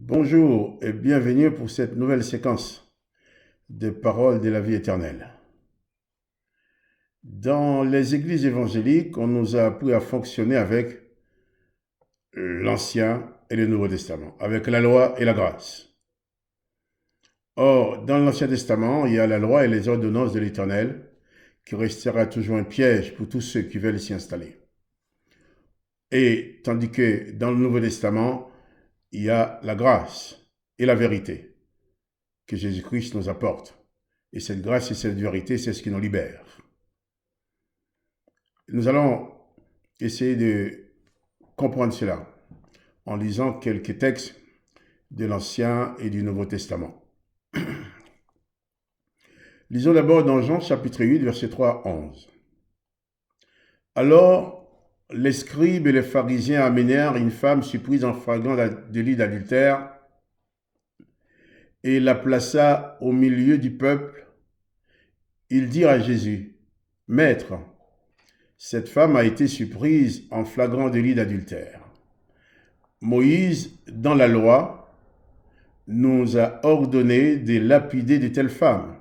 Bonjour et bienvenue pour cette nouvelle séquence des paroles de la vie éternelle. Dans les églises évangéliques, on nous a appris à fonctionner avec l'Ancien et le Nouveau Testament, avec la loi et la grâce. Or, dans l'Ancien Testament, il y a la loi et les ordonnances de l'Éternel qui restera toujours un piège pour tous ceux qui veulent s'y installer. Et tandis que dans le Nouveau Testament, il y a la grâce et la vérité que Jésus-Christ nous apporte. Et cette grâce et cette vérité, c'est ce qui nous libère. Nous allons essayer de comprendre cela en lisant quelques textes de l'Ancien et du Nouveau Testament. Lisons d'abord dans Jean chapitre 8, versets 3 à 11. Alors, les scribes et les pharisiens amenèrent une femme surprise en flagrant délit d'adultère et la plaça au milieu du peuple. Ils dirent à Jésus, « Maître, cette femme a été surprise en flagrant délit d'adultère. Moïse, dans la loi, nous a ordonné de lapider de telles femmes.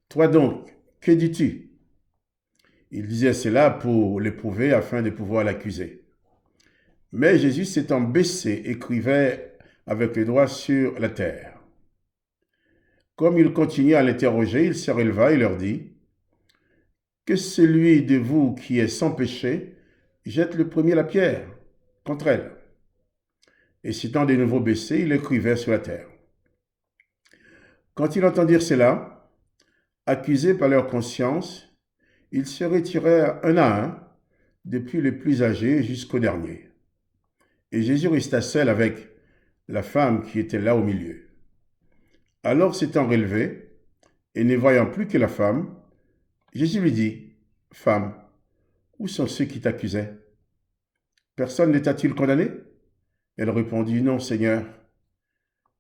Toi donc, que dis-tu » Il disait cela pour l'éprouver afin de pouvoir l'accuser. Mais Jésus s'étant baissé, écrivait avec les doigts sur la terre. Comme il continuait à l'interroger, il se releva et leur dit, « Que celui de vous qui est sans péché jette le premier la pierre contre elle. » Et s'étant de nouveau baissé, il écrivait sur la terre. Quand ils entendirent cela, accusés par leur conscience, ils se retirèrent un à un, depuis les plus âgés jusqu'au dernier. Et Jésus resta seul avec la femme qui était là au milieu. Alors s'étant relevé, et ne voyant plus que la femme, Jésus lui dit, « Femme, où sont ceux qui t'accusaient? Personne ne t'a-t-il condamné » Elle répondit, « Non, Seigneur. »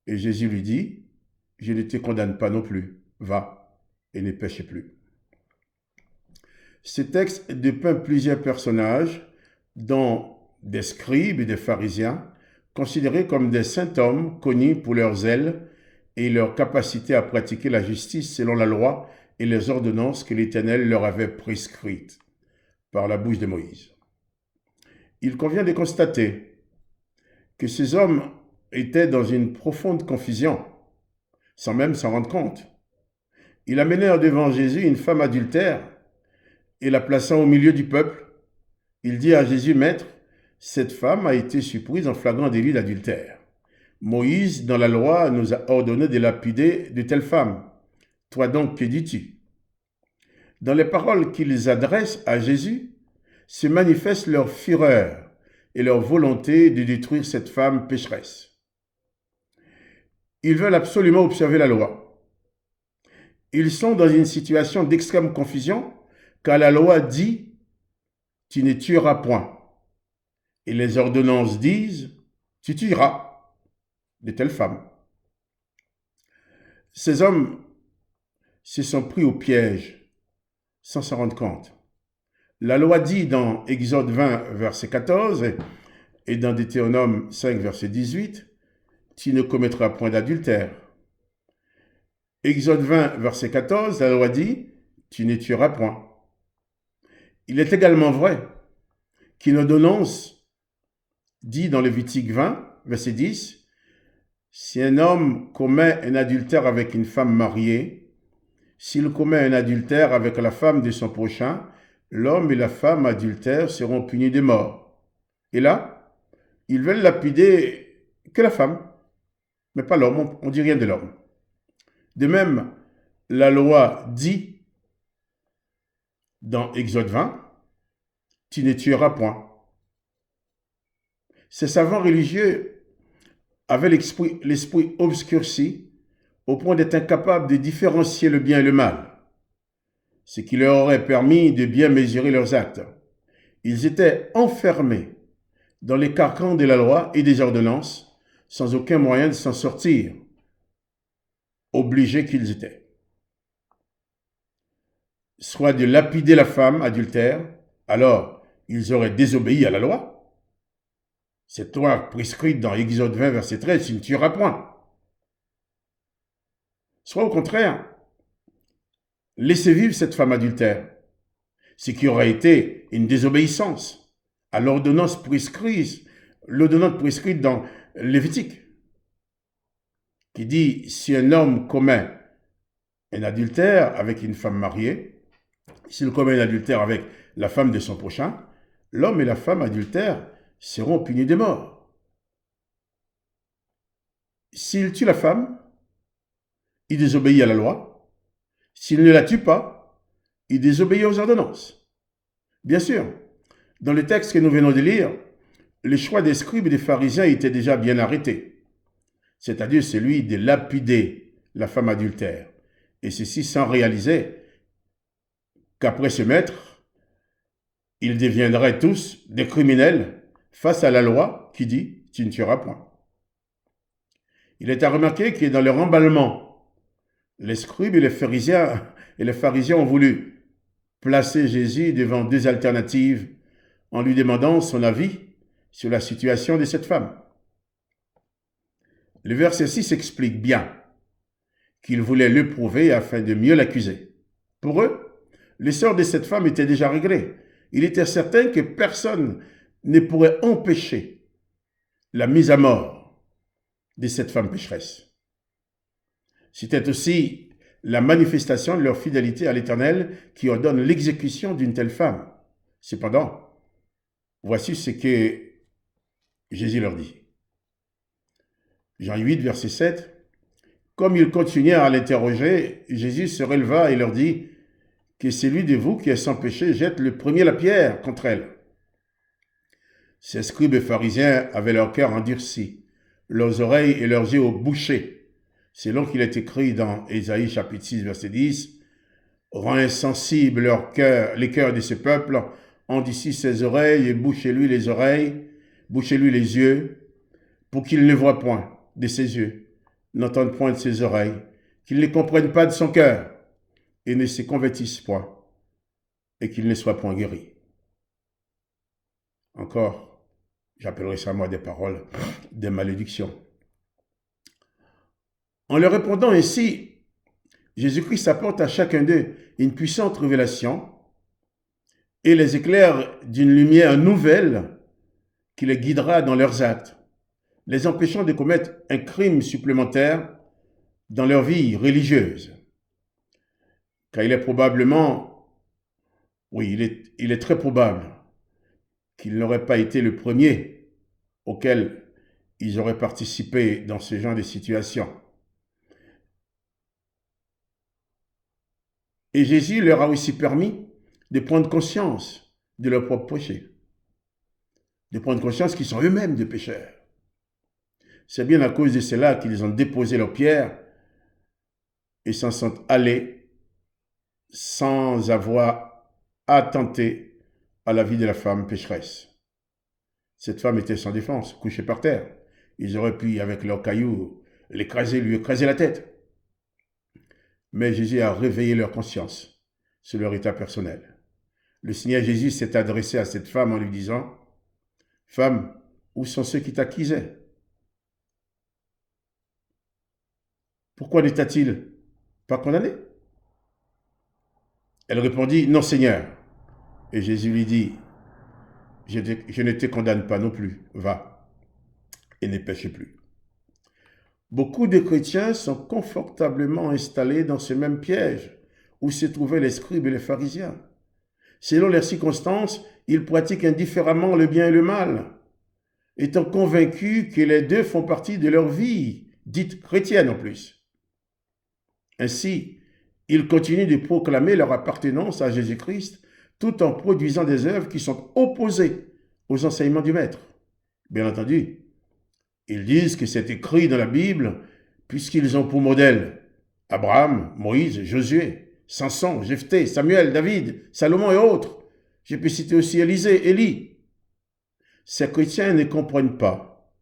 Et Jésus lui dit, « Je ne te condamne pas non plus. Va et ne péche plus. » Ce texte dépeint plusieurs personnages, dont des scribes et des pharisiens, considérés comme des saints hommes connus pour leur zèle et leur capacité à pratiquer la justice selon la loi et les ordonnances que l'Éternel leur avait prescrites par la bouche de Moïse. Il convient de constater que ces hommes étaient dans une profonde confusion, sans même s'en rendre compte. Ils amenèrent devant Jésus une femme adultère et la plaçant au milieu du peuple, il dit à Jésus, « Maître, cette femme a été surprise en flagrant délit d'adultère. Moïse, dans la loi, nous a ordonné de lapider de telles femmes. Toi donc, que dis-tu » Dans les paroles qu'ils adressent à Jésus, se manifeste leur fureur et leur volonté de détruire cette femme pécheresse. Ils veulent absolument observer la loi. Ils sont dans une situation d'extrême confusion, car la loi dit « Tu ne tueras point ». Et les ordonnances disent « Tu tueras de telles femmes ». Ces hommes se sont pris au piège sans s'en rendre compte. La loi dit dans Exode 20, verset 14 et dans Deutéronome 5, verset 18, « Tu ne commettras point d'adultère ». Exode 20, verset 14, la loi dit « Tu ne tueras point ». Il est également vrai qu'une ordonnance dit dans Lévitique 20, verset 10, « Si un homme commet un adultère avec une femme mariée, s'il commet un adultère avec la femme de son prochain, l'homme et la femme adultères seront punis de mort. » Et là, ils veulent lapider que la femme, mais pas l'homme, on ne dit rien de l'homme. De même, la loi dit dans Exode 20, « Tu ne tueras point ». Ces savants religieux avaient l'esprit obscurci au point d'être incapables de différencier le bien et le mal, ce qui leur aurait permis de bien mesurer leurs actes. Ils étaient enfermés dans les carcans de la loi et des ordonnances, sans aucun moyen de s'en sortir, obligés qu'ils étaient. Soit de lapider la femme adultère, alors ils auraient désobéi à la loi, Cette loi prescrite dans Exode 20, verset 13, tu ne tueras point. Soit au contraire, laissez vivre cette femme adultère, ce qui aurait été une désobéissance à l'ordonnance prescrite dans Lévitique, qui dit, si un homme commet un adultère avec une femme mariée, s'il commet un adultère avec la femme de son prochain, l'homme et la femme adultères seront punis de mort. S'il tue la femme, il désobéit à la loi. S'il ne la tue pas, il désobéit aux ordonnances. Bien sûr, dans le texte que nous venons de lire, le choix des scribes et des pharisiens était déjà bien arrêté, c'est-à-dire celui de lapider la femme adultère, et ceci sans réaliser qu'après ce maître, ils deviendraient tous des criminels face à la loi qui dit « tu ne tueras point ». Il est à remarquer que dans leur emballement, les scribes et les pharisiens ont voulu placer Jésus devant deux alternatives en lui demandant son avis sur la situation de cette femme. Le verset 6 explique bien qu'ils voulaient l'éprouver afin de mieux l'accuser. Pour eux, le sort de cette femme était déjà réglé. Il était certain que personne ne pourrait empêcher la mise à mort de cette femme pécheresse. C'était aussi la manifestation de leur fidélité à l'Éternel qui ordonne l'exécution d'une telle femme. Cependant, voici ce que Jésus leur dit. Jean 8, verset 7. Comme ils continuèrent à l'interroger, Jésus se releva et leur dit que celui de vous qui est sans péché jette le premier la pierre contre elle. Ces scribes et pharisiens avaient leur cœur endurci, leurs oreilles et leurs yeux bouchés, selon qu'il est écrit dans Ésaïe chapitre 6, verset 10, « Rends insensibles les cœurs de ce peuple, endurcis ses oreilles et bouchez-lui les oreilles, bouchez-lui les yeux, pour qu'il ne voie point de ses yeux, n'entende point de ses oreilles, qu'il ne comprenne pas de son cœur, et ne se convertisse point, et qu'il ne soit point guéri. » Encore, j'appellerai ça moi des paroles de malédiction. En leur répondant ainsi, Jésus-Christ apporte à chacun d'eux une puissante révélation et les éclaire d'une lumière nouvelle qui les guidera dans leurs actes, les empêchant de commettre un crime supplémentaire dans leur vie religieuse. Car il est probablement, oui, il est très probable qu'il n'aurait pas été le premier auquel ils auraient participé dans ce genre de situation. Et Jésus leur a aussi permis de prendre conscience de leurs propres péchés, de prendre conscience qu'ils sont eux-mêmes des pécheurs. C'est bien à cause de cela qu'ils ont déposé leurs pierres et s'en sont allés sans avoir attenté à la vie de la femme pécheresse. Cette femme était sans défense, couchée par terre. Ils auraient pu, avec leurs cailloux, l'écraser, lui écraser la tête. Mais Jésus a réveillé leur conscience sur leur état personnel. Le Seigneur Jésus s'est adressé à cette femme en lui disant, « Femme, où sont ceux qui t'accusaient? Pourquoi ne t'a-t-il pas condamné ?» Elle répondit, « Non, Seigneur. » Et Jésus lui dit, « Je ne te condamne pas non plus. Va et ne pêche plus. » Beaucoup de chrétiens sont confortablement installés dans ce même piège où se trouvaient les scribes et les pharisiens. Selon leurs circonstances, ils pratiquent indifféremment le bien et le mal, étant convaincus que les deux font partie de leur vie, dite chrétienne en plus. Ainsi, ils continuent de proclamer leur appartenance à Jésus-Christ tout en produisant des œuvres qui sont opposées aux enseignements du Maître. Bien entendu, ils disent que c'est écrit dans la Bible puisqu'ils ont pour modèle Abraham, Moïse, Josué, Samson, Jephthé, Samuel, David, Salomon et autres. Je peux citer aussi Élisée, Élie. Ces chrétiens ne comprennent pas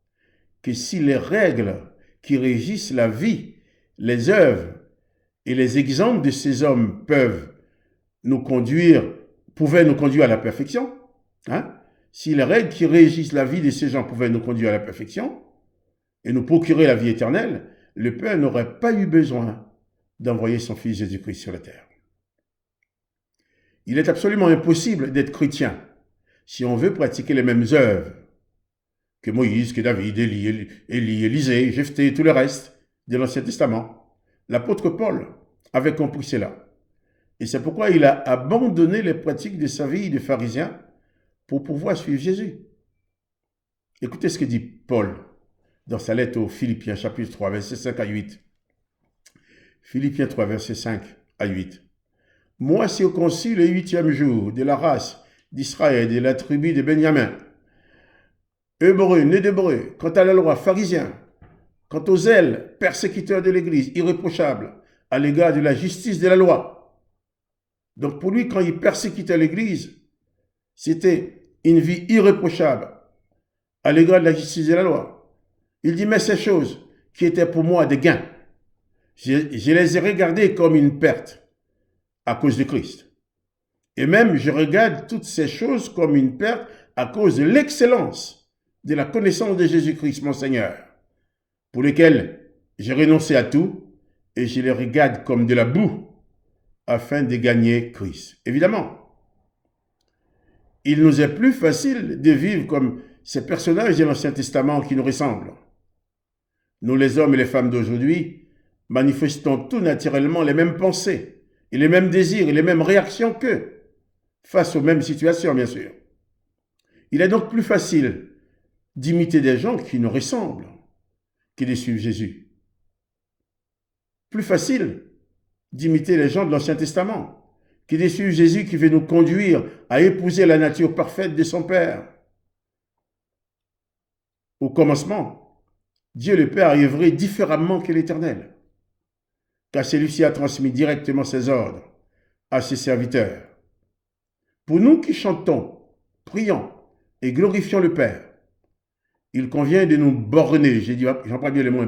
que si les règles qui régissent la vie, les œuvres et les exemples de ces hommes pouvaient nous conduire à la perfection, si les règles qui régissent la vie de ces gens pouvaient nous conduire à la perfection et nous procurer la vie éternelle, le Père n'aurait pas eu besoin d'envoyer son Fils Jésus-Christ sur la terre. Il est absolument impossible d'être chrétien si on veut pratiquer les mêmes œuvres que Moïse, que David, Élie, Élisée, Jephthé et tout le reste de l'Ancien Testament. L'apôtre Paul avait compris cela. Et c'est pourquoi il a abandonné les pratiques de sa vie de pharisien pour pouvoir suivre Jésus. Écoutez ce que dit Paul dans sa lettre aux Philippiens, chapitre 3, versets 5 à 8. Philippiens 3, versets 5 à 8. Moi, circoncis le 8e jour de la race d'Israël, de la tribu de Benjamin, hébreu, né d'hébreu, quant à la loi, pharisien, quant aux zèles, persécuteurs de l'Église, irréprochable à l'égard de la justice de la loi. Donc pour lui, quand il persécutait l'Église, c'était une vie irréprochable à l'égard de la justice de la loi. Il dit, mais ces choses qui étaient pour moi des gains, je les ai regardées comme une perte à cause de Christ. Et même, je regarde toutes ces choses comme une perte à cause de l'excellence de la connaissance de Jésus-Christ, mon Seigneur, pour lesquels j'ai renoncé à tout et je les regarde comme de la boue afin de gagner Christ. Évidemment, il nous est plus facile de vivre comme ces personnages de l'Ancien Testament qui nous ressemblent. Nous, les hommes et les femmes d'aujourd'hui, manifestons tout naturellement les mêmes pensées et les mêmes désirs et les mêmes réactions qu'eux, face aux mêmes situations, bien sûr. Il est donc plus facile d'imiter des gens qui nous ressemblent que de suivre Jésus. Plus facile d'imiter les gens de l'Ancien Testament que de suivre Jésus qui veut nous conduire à épouser la nature parfaite de son Père. Au commencement, Dieu le Père a œuvré différemment que l'Éternel, car celui-ci a transmis directement ses ordres à ses serviteurs. Pour nous qui chantons, prions et glorifions le Père, il convient de nous borner, j'emploie bien le mot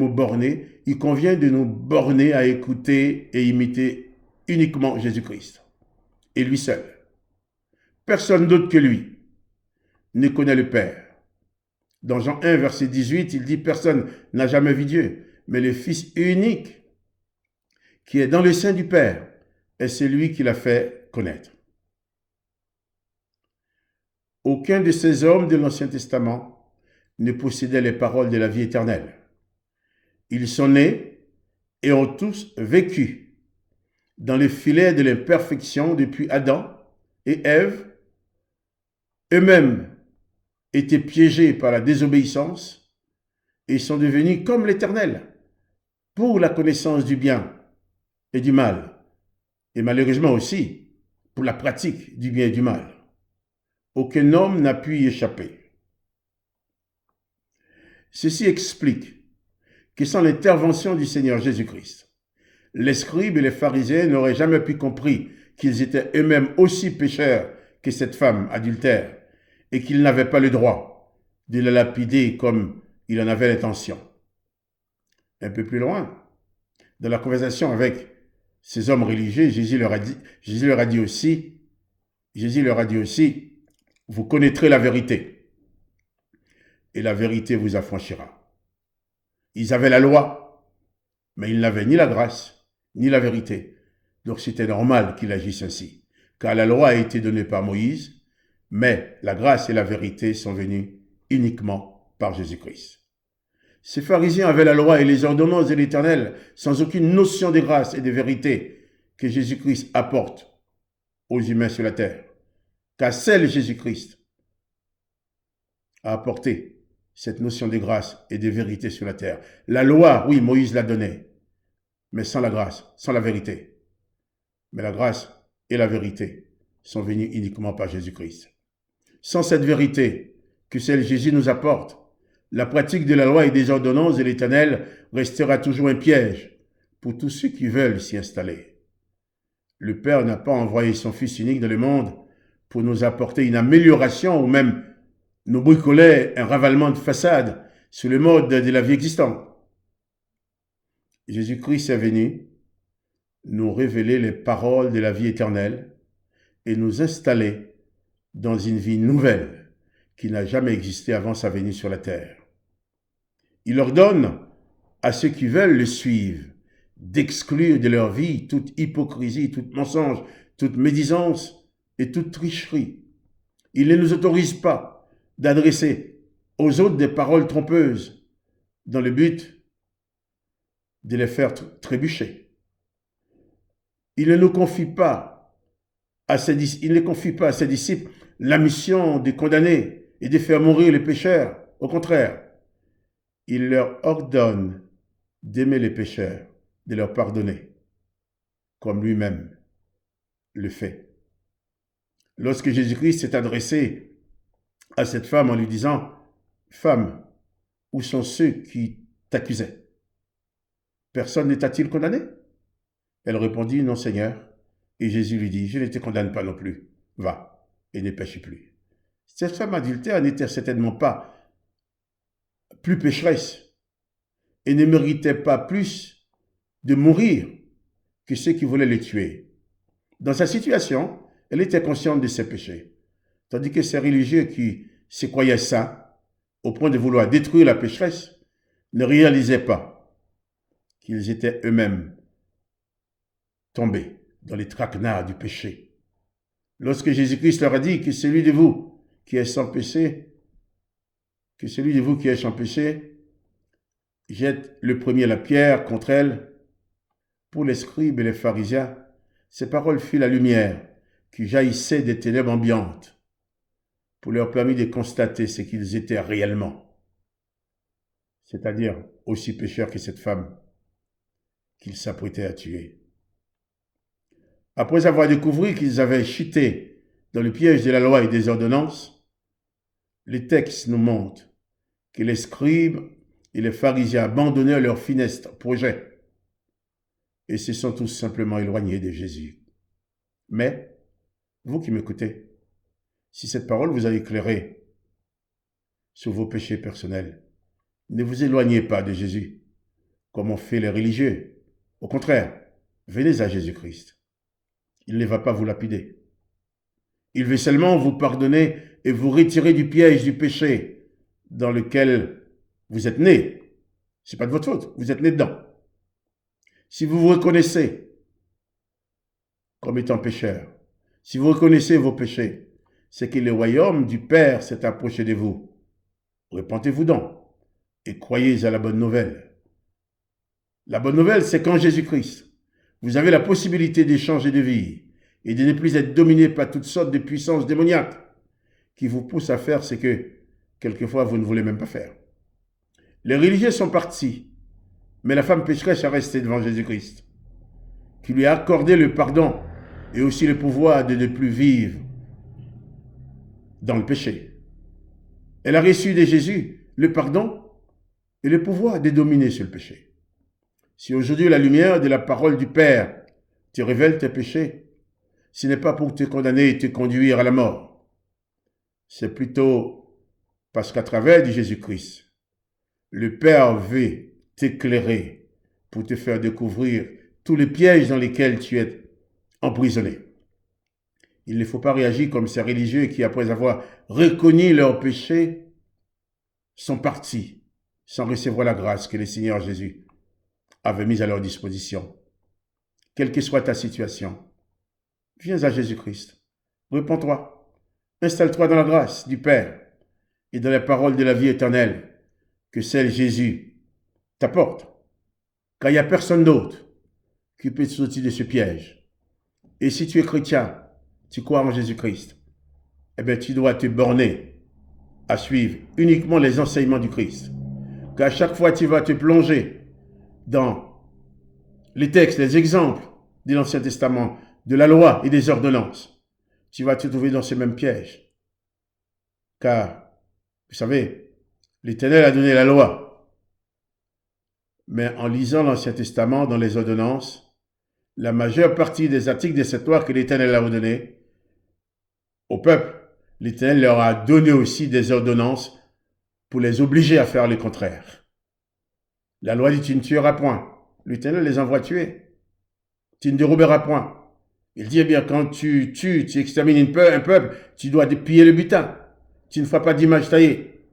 borner, il convient de nous borner à écouter et imiter uniquement Jésus-Christ, et lui seul. Personne d'autre que lui ne connaît le Père. Dans Jean 1, verset 18, il dit « Personne n'a jamais vu Dieu, mais le Fils unique qui est dans le sein du Père est celui qui l'a fait connaître. » Aucun de ces hommes de l'Ancien Testament ne possédait les paroles de la vie éternelle. Ils sont nés et ont tous vécu dans le filet de l'imperfection depuis Adam et Ève, eux-mêmes étaient piégés par la désobéissance et sont devenus comme l'Éternel pour la connaissance du bien et du mal, et malheureusement aussi pour la pratique du bien et du mal. Aucun homme n'a pu y échapper. Ceci explique que sans l'intervention du Seigneur Jésus-Christ, les scribes et les pharisiens n'auraient jamais pu comprendre qu'ils étaient eux-mêmes aussi pécheurs que cette femme adultère et qu'ils n'avaient pas le droit de la lapider comme il en avait l'intention. Un peu plus loin, dans la conversation avec ces hommes religieux, Jésus leur a dit aussi, vous connaîtrez la vérité et la vérité vous affranchira. Ils avaient la loi, mais ils n'avaient ni la grâce, ni la vérité. Donc c'était normal qu'ils agissent ainsi, car la loi a été donnée par Moïse, mais la grâce et la vérité sont venues uniquement par Jésus-Christ. Ces pharisiens avaient la loi et les ordonnances de l'Éternel sans aucune notion de grâce et de vérité que Jésus-Christ apporte aux humains sur la terre. Car seul Jésus-Christ a apporté cette notion de grâce et de vérité sur la terre. La loi, oui, Moïse l'a donnée, mais sans la grâce, sans la vérité. Mais la grâce et la vérité sont venues uniquement par Jésus-Christ. Sans cette vérité que celle Jésus nous apporte, la pratique de la loi et des ordonnances de l'Éternel restera toujours un piège pour tous ceux qui veulent s'y installer. Le Père n'a pas envoyé son Fils unique dans le monde pour nous apporter une amélioration ou même nous bricoler un ravalement de façade sur le mode de la vie existante. Jésus-Christ est venu nous révéler les paroles de la vie éternelle et nous installer dans une vie nouvelle qui n'a jamais existé avant sa venue sur la terre. Il ordonne à ceux qui veulent le suivre d'exclure de leur vie toute hypocrisie, tout mensonge, toute médisance et toute tricherie. Il ne nous autorise pas d'adresser aux autres des paroles trompeuses dans le but de les faire trébucher. Il ne confie pas à ses disciples la mission de condamner et de faire mourir les pécheurs. Au contraire, il leur ordonne d'aimer les pécheurs, de leur pardonner, comme lui-même le fait. Lorsque Jésus-Christ s'est adressé à cette femme en lui disant « Femme, où sont ceux qui t'accusaient? Personne ne t'a-t-il condamné ?» Elle répondit « Non, Seigneur. » Et Jésus lui dit « Je ne te condamne pas non plus. Va et ne pêche plus. » Cette femme adultère n'était certainement pas plus pécheresse et ne méritait pas plus de mourir que ceux qui voulaient le tuer. Dans sa situation, elle était consciente de ses péchés, tandis que ces religieux qui se croyaient saints, au point de vouloir détruire la pécheresse, ne réalisaient pas qu'ils étaient eux-mêmes tombés dans les traquenards du péché. Lorsque Jésus-Christ leur a dit que celui de vous qui est sans péché, jette le premier la pierre contre elle. Pour les scribes et les pharisiens, ces paroles furent la lumière qui jaillissait des ténèbres ambiantes pour leur permettre de constater ce qu'ils étaient réellement, c'est-à-dire aussi pécheurs que cette femme qu'ils s'apprêtaient à tuer. Après avoir découvert qu'ils avaient chuté dans le piège de la loi et des ordonnances, les textes nous montrent que les scribes et les pharisiens abandonnèrent leurs funestes projets et se sont tous simplement éloignés de Jésus. Mais, vous qui m'écoutez, si cette parole vous a éclairé sur vos péchés personnels, ne vous éloignez pas de Jésus, comme ont fait les religieux. Au contraire, venez à Jésus-Christ. Il ne va pas vous lapider. Il veut seulement vous pardonner et vous retirer du piège du péché dans lequel vous êtes né. Ce n'est pas de votre faute, vous êtes né dedans. Si vous vous reconnaissez comme étant pécheur, si vous reconnaissez vos péchés, c'est que le royaume du Père s'est approché de vous. Repentez-vous donc et croyez à la bonne nouvelle. La bonne nouvelle, c'est qu'en Jésus-Christ, vous avez la possibilité d'échanger de vie et de ne plus être dominé par toutes sortes de puissances démoniaques qui vous poussent à faire ce que, quelquefois, vous ne voulez même pas faire. Les religieux sont partis, mais la femme pécheresse est restée devant Jésus-Christ, qui lui a accordé le pardon et aussi le pouvoir de ne plus vivre dans le péché. Elle a reçu de Jésus le pardon et le pouvoir de dominer sur le péché. Si aujourd'hui la lumière de la parole du Père te révèle tes péchés, ce n'est pas pour te condamner et te conduire à la mort. C'est plutôt parce qu'à travers de Jésus-Christ, le Père veut t'éclairer pour te faire découvrir tous les pièges dans lesquels tu es emprisonné. Il ne faut pas réagir comme ces religieux qui, après avoir reconnu leurs péchés, sont partis sans recevoir la grâce que le Seigneur Jésus avait mise à leur disposition. Quelle que soit ta situation, viens à Jésus-Christ, repens-toi, installe-toi dans la grâce du Père et dans les paroles de la vie éternelle que celle Jésus t'apporte, car il n'y a personne d'autre qui peut te sortir de ce piège. Et si tu es chrétien, tu crois en Jésus-Christ, eh bien tu dois te borner à suivre uniquement les enseignements du Christ. Car à chaque fois tu vas te plonger dans les textes, les exemples de l'Ancien Testament, de la loi et des ordonnances, tu vas te trouver dans ce même piège. Car, vous savez, l'Éternel a donné la loi. Mais en lisant l'Ancien Testament dans les ordonnances, la majeure partie des articles de cette loi que l'Éternel a donné au peuple, l'Éternel leur a donné aussi des ordonnances pour les obliger à faire le contraire. La loi dit tu ne tueras point. L'Éternel les envoie tuer. Tu ne déroberas point. Il dit, eh bien, quand tu tues, tu extermines un peuple, tu dois piller le butin. Tu ne feras pas d'image taillée.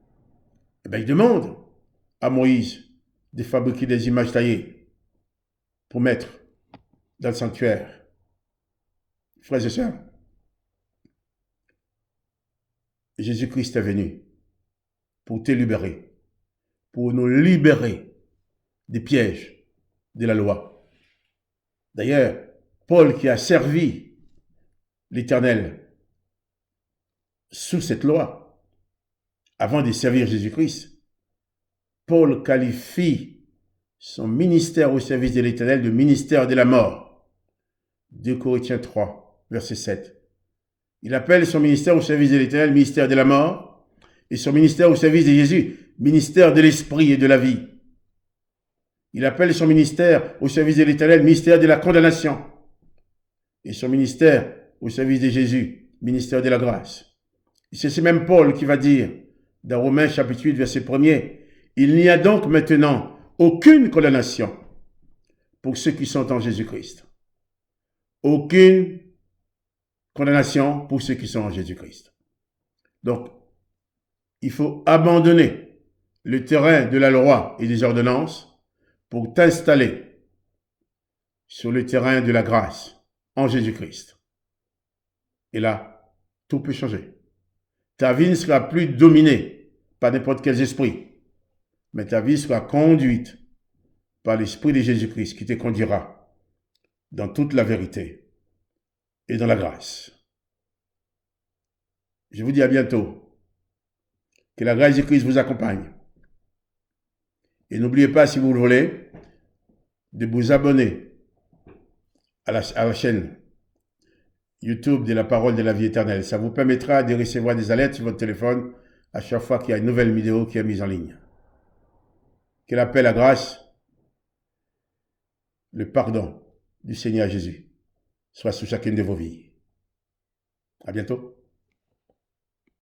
Eh bien, il demande à Moïse de fabriquer des images taillées pour mettre dans le sanctuaire. Frères et sœurs, Jésus-Christ est venu pour te libérer, pour nous libérer des pièges de la loi. D'ailleurs, Paul qui a servi l'Éternel sous cette loi, avant de servir Jésus-Christ, Paul qualifie son ministère au service de l'Éternel de ministère de la mort. 2 Corinthiens 3, verset 7. Il appelle son ministère au service de l'Éternel ministère de la mort et son ministère au service de Jésus ministère de l'esprit et de la vie. Il appelle son ministère au service de l'Éternel ministère de la condamnation et son ministère au service de Jésus ministère de la grâce. C'est même Paul qui va dire dans Romains chapitre 8 verset 1er, il n'y a donc maintenant aucune condamnation pour ceux qui sont en Jésus-Christ. Aucune condamnation pour ceux qui sont en Jésus-Christ. Donc, il faut abandonner le terrain de la loi et des ordonnances pour t'installer sur le terrain de la grâce en Jésus-Christ. Et là, tout peut changer. Ta vie ne sera plus dominée par n'importe quel esprit, mais ta vie sera conduite par l'Esprit de Jésus-Christ qui te conduira dans toute la vérité et dans la grâce. Je vous dis à bientôt. Que la grâce de Christ vous accompagne. Et n'oubliez pas, si vous le voulez, de vous abonner à la chaîne YouTube de la Parole de la Vie Éternelle. Ça vous permettra de recevoir des alertes sur votre téléphone à chaque fois qu'il y a une nouvelle vidéo qui est mise en ligne. Que la paix, la grâce, le pardon du Seigneur Jésus soit sur chacune de vos vies. À bientôt.